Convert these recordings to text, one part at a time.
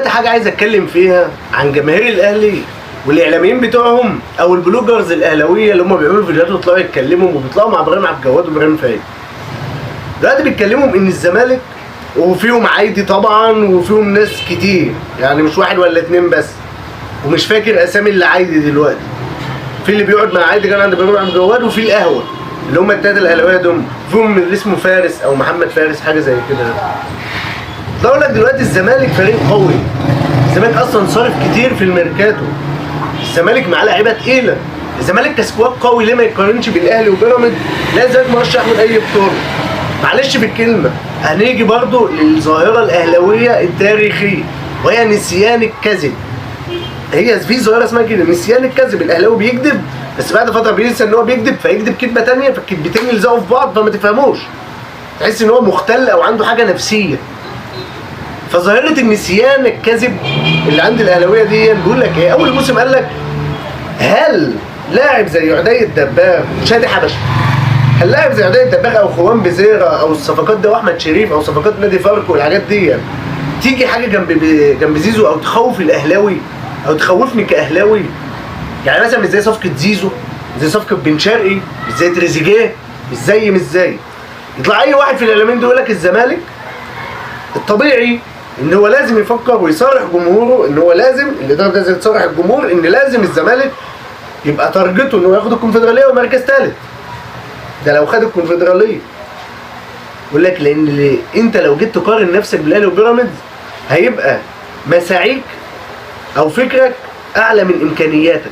دلوقتي حاجه عايز اتكلم فيها عن جماهير الاهلي والاعلاميين بتوعهم او البلوجرز الاهلاويه اللي هم بيعملوا فيديوهات ويطلعوا يتكلموا وبيطلعوا مع ابراهيم عبد الجواد وابراهيم فايق. دلوقتي بيتكلموا ان الزمالك وفيهم عايدي طبعا وفيهم ناس كتير، يعني مش واحد ولا اتنين بس، ومش فاكر اسامي اللي عايدي دلوقتي. في اللي بيقعد مع عايدي كان عند ابراهيم عبد الجواد، وفي القهوه اللي هم التلاته الاهلاويه دول، فيهم اللي اسمه فارس او محمد فارس حاجه زي كده. بقول لك دلوقتي الزمالك فريق قوي، الزمالك اصلا صارف كتير في الميركاتو، الزمالك معاه لعيبه تقيله، الزمالك كسكواد قوي، ليه ما يتقارنش بالاهلي وبيراميدز؟ لا الزمالك مرشح من اي بطوله. معلش بالكلمه، هنيجي برضو للظاهره الاهلاويه التاريخيه وهي نسيان الكذب. هي في ظاهره اسمها كده، نسيان الكذب. الاهلاوي بيكذب بس بعد فتره بينسى ان هو بيكذب، فيكذب كذبه ثانيه، فالكذبتين يلزقوا في بعض فما تفهموش، تحس ان هو مختل او عنده حاجه نفسيه. فظاهره النسيان الكذب اللي عند الاهلاويه دي بيقول لك ايه؟ اول موسم قال لك هل لاعب زي عدي الدباغ وشادي حبشه، هل لاعب زي عدي الدباغ او خوان بزيرة او الصفقات دي واحمد شريف او صفقات نادي فاركو والحاجات دي تيجي حاجه جنب زيزو او تخوف الاهلاوي او تخوفني كاهلاوي؟ يعني مثلا مش زي صفقه زيزو، مش زي صفقه بن شرقي، مش زي تريزيجيه، مش زي يطلع اي واحد في الاعلاميين دول يقول لك الزمالك الطبيعي ان هو لازم يفكر ويصارح جمهوره، ان هو لازم الاداره لازم تصارح الجمهور ان لازم الزمالك يبقى تارجته انه ياخد الكونفدراليه ومركز ثالث. ده لو خد الكونفدراليه. يقول لك لان انت لو جيت تقارن نفسك بالاهلي وبيراميدز هيبقى مساعيك او فكرك اعلى من امكانياتك.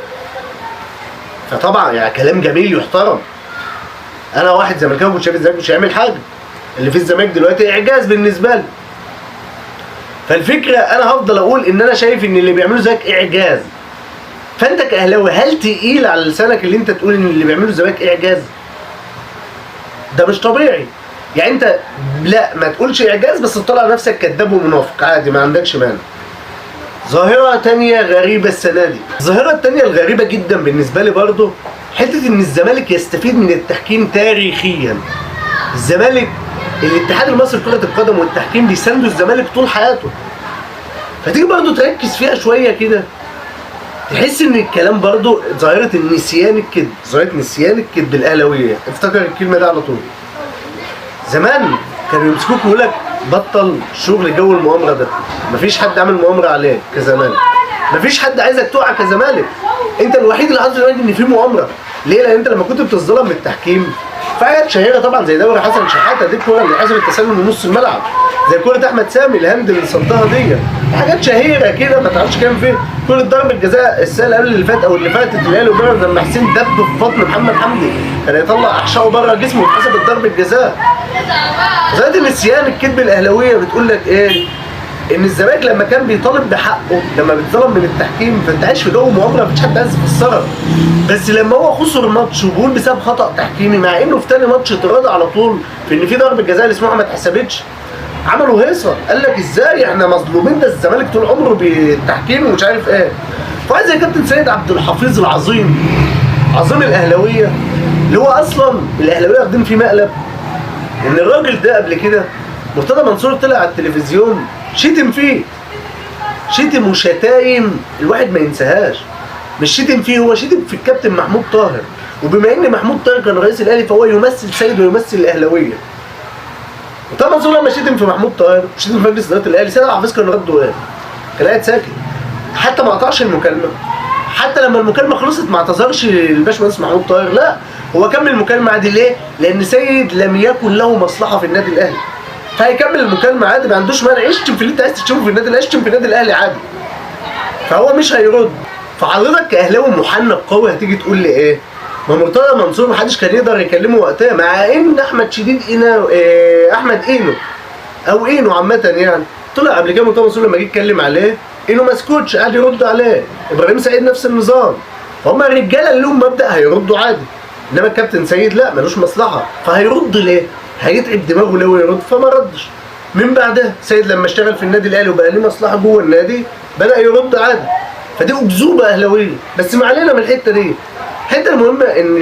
فطبعا يعني كلام جميل يحترم. انا واحد زملكاوي كنت شايف الزمالك مش هيعمل حاجه، اللي في الزمالك دلوقتي اعجاز بالنسبه لي. فالفكره انا هفضل اقول ان انا شايف ان اللي بيعمله زيك اعجاز. فانت كاهلاوي هل تقيل على لسانك اللي انت تقول ان اللي بيعمله الزمالك اعجاز؟ ده مش طبيعي. يعني انت لا ما تقولش اعجاز بس تطلع نفسك كذاب ومنافق عادي، ما عندكش مانع. ظاهرة تانية غريبة السنة دي، الظاهرة التانية الغريبة جدا بالنسبة لي برضه حتة ان الزمالك يستفيد من التحكيم تاريخيا. الزمالك الاتحاد المصري لكرة القدم والتحكيم بيساندوا الزمالك طول حياته. فتيجي برضه تركز فيها شوية كده تحس ان الكلام برضه ظاهرة النسيان الكذب، ظاهرة نسيان الكذب الاهلاوية. افتكر الكلمة دي على طول. زمان كانوا يمسكوك ويقول لك بطل شغل جو المؤامره ده، مفيش حد عامل مؤامره عليك كزمالك، مفيش حد عايزك تقع كزمالك، انت الوحيد اللي حاطط دلوقتي ان في مؤامره. ليه؟ لان انت لما كنت بتظلم من التحكيم في حاجات شهيره طبعا زي دوري حسن شحاته، دي الكوره اللي حسب التسلل من نص الملعب، زي كوره احمد سامي الهند اللي صدها دي، حاجات شهيره كده ما تعرفش كام فين. كوره ضربه الجزاء السنه اللي قبل اللي فات او اللي فاتت الاهلي وبيراميدز لما حسين دب في بطن محمد حمدي كان يطلع احشائه بره جسمه واتحسبت ضربه جزاء. زائد النسيان الكذب الاهلاويه بتقول لك ايه؟ ان الزمالك لما كان بيطالب بحقه لما بيتظلم من التحكيم، فانت عايش في جو مؤامره مفيش حد عايز يفسرها. بس لما هو خسر ماتش وجول بسبب خطا تحكيمي، مع انه في تاني ماتش اتراضى على طول في ان في ضربه جزاء اللي اسمها ما اتحسبتش، عملوا هيصه قال لك ازاي احنا مظلومين، ده الزمالك طول عمره بالتحكيم ومش عارف ايه. فواحد زي كابتن سيد عبد الحفيظ العظيم، عظيم الاهلاويه، اللي هو اصلا الاهلاويه واخدين فيه مقلب، ان الراجل ده قبل كده مرتضى منصور طلع على التلفزيون شتم فيه، شتم وشتايم الواحد ما ينساهاش. مش شتم فيه، هو شتم في الكابتن محمود طاهر، وبما ان محمود طاهر كان رئيس الاهلي فهو يمثل سيد ويمثل الاهلاويه. مرتضى منصور لما شتم في محمود طاهر وشتم في مجلس اداره الاهلي، سيد عبد الحفيظ كان رده ايه؟ كان قاعد ساكت، حتى ما قطعش المكالمه، حتى لما المكالمه خلصت ما اعتذرش للباشمهندس محمود طاهر، لا هو كمل المكالمه عادي. ليه؟ لان سيد لم يكن له مصلحه في النادي الاهلي، فهيكمل المكالمه عادي، ما عندوش مانع يشتم في اللي انت عايز تشتمه في النادي الاهلي، اشتم في النادي الاهلي عادي، فهو مش هيرد. فحضرتك كاهلاوي محنك قوي هتيجي تقول لي ايه؟ ما مرتضى منصور محدش كان يقدر يكلمه وقتها، مع ان احمد شديد احمد اينو او اينو عامه يعني طلع قبل كده مرتضى منصور لما جه يتكلم عليه اينو ما سكتش قعد يرد عليه، ابراهيم سعيد نفس النظام، فهم الرجاله اللي لهم مبدا هيردوا عادي، انما الكابتن سيد لا ملوش مصلحه، فهيرد ليه؟ هيتعب دماغه ليه ويرد؟ فما ردش. من بعدها سيد لما اشتغل في النادي الاهلي وبقى ليه مصلحه جوه النادي بدا يرد عادي. فدي اكذوبه اهلاويه، بس ما علينا من الحته دي. الحته المهمه ان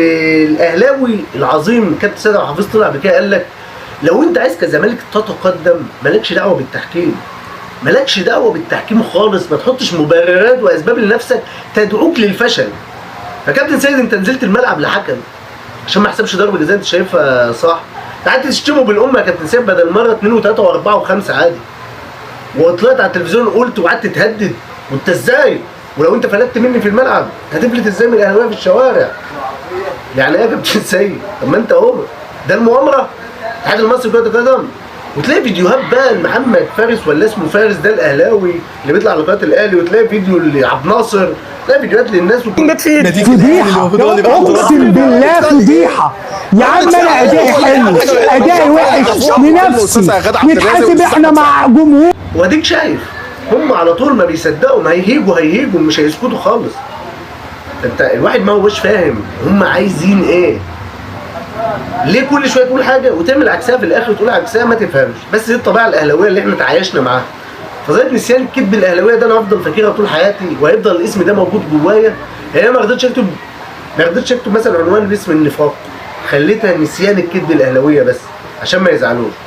الاهلاوي العظيم كابتن سيد عبد الحفيظ طلع بكده قال لك لو انت عايز كزمالك تتقدم مالكش دعوه بالتحكيم، مالكش دعوه بالتحكيم خالص، ما تحطش مبررات واسباب لنفسك تدعوك للفشل. فكابتن سيد انت نزلت الملعب لحكم عشان ما حسبش ضربه جزاء انت شايفها صح. انت قعدت تشتمه بالامه يا كابتن سيد بدل مره 2 و3 و4 و5 عادي، وطلعت على التلفزيون قلت وقعدت تهدد. وانت ازاي؟ ولو انت فلتت مني في الملعب هتفلت ازاي من الاهلاويه في الشوارع؟ يعني ايه يا كابتن سيد؟ طب ما انت اهو ده المؤامره الاتحاد المصري لكره القدم. وتلاقي فيديوهات بقى لمحمد فارس ولا اسمه فارس ده الاهلاوي اللي بيطلع على قناه الاهلي، وتلاقي فيديو لعبد الناصر، تلاقي فيديوهات للناس فضيحه، اقسم بالله فضيحه. يا عم انا ادائي حلو ادائي وحش لنفسي، نتحاسب احنا مع جمهور. واديك شايف هم على طول ما بيصدقوا، ما هيهيجوا مش هيسكتوا خالص. انت الواحد ما هوش فاهم هم عايزين ايه، ليه كل شويه تقول حاجه وتعمل عكسها في الاخر وتقول عكسها ما تفهمش. بس دي الطبيعه الاهلاويه اللي احنا تعايشنا معاها. فظاهره نسيان الكذب الاهلاويه ده انا هفضل فاكرها طول حياتي، وهيفضل الاسم ده موجود جوايا. يعني انا ما رضيتش اكتب مثلا عنوان باسم النفاق، خليتها نسيان الكذب الاهلاويه بس عشان ما يزعلوش.